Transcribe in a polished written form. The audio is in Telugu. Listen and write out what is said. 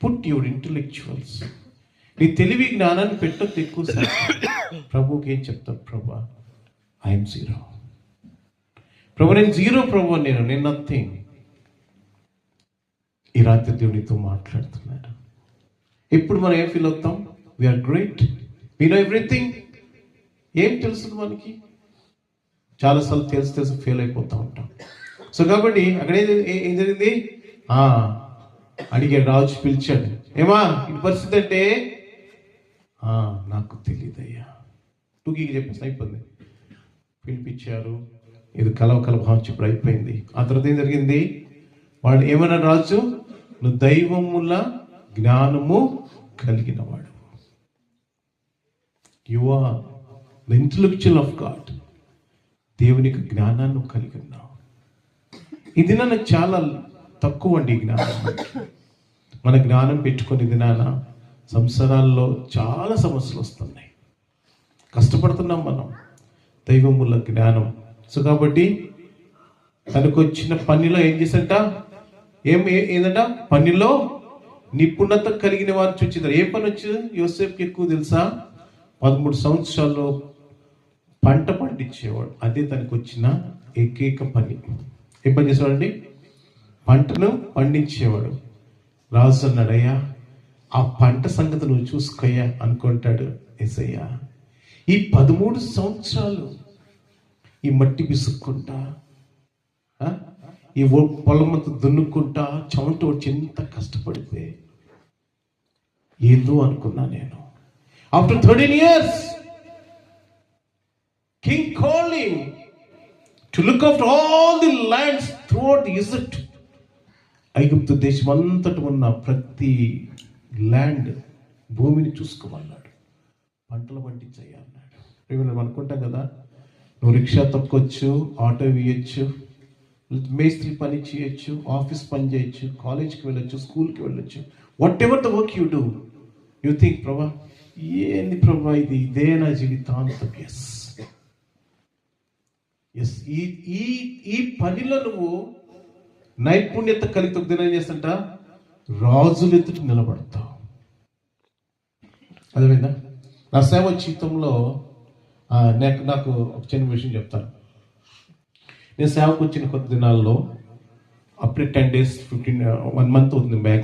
పుట్ యువర్ ఇంటలెక్చువల్స్, నీ తెలివి జ్ఞానాన్ని పెట్టొద్దు ఎక్కువ శాతం. ప్రభుకి ఏం చెప్తావు? ప్రభా, ఐఎమ్ జీరో. ప్రభు, నేను జీరో. ప్రభు, నేను నథింగ్. ఈ రాత్రి దేవునితో మాట్లాడుతున్నాడు. ఎప్పుడు మనం ఏం ఫీల్ అవుతాం? We are great, we know everything. ఏం తెలుసు మనకి? చాలాసార్లు తెలిసి ఫెయిల్ అయిపోతూ ఉంటాం. సో కాబట్టి అక్కడ ఏం జరిగింది? అడిగాడు, రాజు పిలిచాడు. ఏమా ఇది పరిస్థితి అంటే, నాకు తెలియదయ్యా. టూకీకి చెప్పేసి అయిపోయింది. పిలిపించారు, ఇది కలవకలభావం ఇప్పుడు అయిపోయింది. ఆ తర్వాత ఏం జరిగింది? వాడు ఏమన్నాడు రాజు? నువ్వు దైవముల జ్ఞానము కలిగిన వాడు. You are the intellectual of God. దేవునికి జ్ఞానాన్ని కలిగి ఉన్నావు. ఇది నన్ను చాలా తక్కువ అండి ఈ జ్ఞానం. మన జ్ఞానం పెట్టుకుని దినాన సంసారాల్లో చాలా సమస్యలు వస్తున్నాయి. కష్టపడుతున్నాం మనం. దైవముల జ్ఞానం. సో కాబట్టి తనకు వచ్చిన పనిలో ఏం చేసంట? ఏదంట? పనిలో నిపుణత కలిగిన వారు చూచింది. ఏ పని వచ్చింది యోసేపుకి ఎక్కువ తెలుసా? 13 సంవత్సరాల్లో పంట పండించేవాడు. అదే తనకు వచ్చిన ఏకైక పని. ఏం పని చేసేవాడండి? పంటను పండించేవాడు. రాజు అన్నాడు, అయ్యా ఆ పంట సంగతి నువ్వు చూసుకోయ్యా అనుకుంటాడు యేసయ్య. ఈ 13 సంవత్సరాలు ఈ మట్టి పిసుక్కుంటా, ఈ పొలమంతా దున్నుకుంటా, చెమట వచ్చి ఎంత కష్టపడితే ఏందో అనుకున్నా నేను. After 13 years king called him to look after all the lands throughout the Egypt. ఐగుప్తు దేశం అంతటా ఉన్న ప్రతి ల్యాండ్, భూమిని చూసుకోమన్నాడు. పంటలు పండించయ్యా అన్నాడు. మనం అనుకుంటాం కదా, నువ్వు రిక్షా తొక్కొచ్చు, ఆటో వేయచ్చు, మేస్త్రి పని చేయొచ్చు, ఆఫీస్ పని చేయొచ్చు, కాలేజ్కి వెళ్ళొచ్చు, స్కూల్కి వెళ్ళొచ్చు. What ever the work you do, you think ప్రభా ఏంది ప్రభా ఇదే నా జీవితాంతం. ఎస్ ఈ పనిలో నువ్వు నైపుణ్యత కలిగి దినం చేస్తుంట రాజులు ఎదుట నిలబడతావు. అదేవిధంగా నా సేవ జీవితంలో నాకు ఒక చిన్న విషయం చెప్తాను. నేను సేవకు వచ్చిన కొద్ది దినాల్లో అప్పుడే 10 days 1 month అవుతుంది బ్యాక్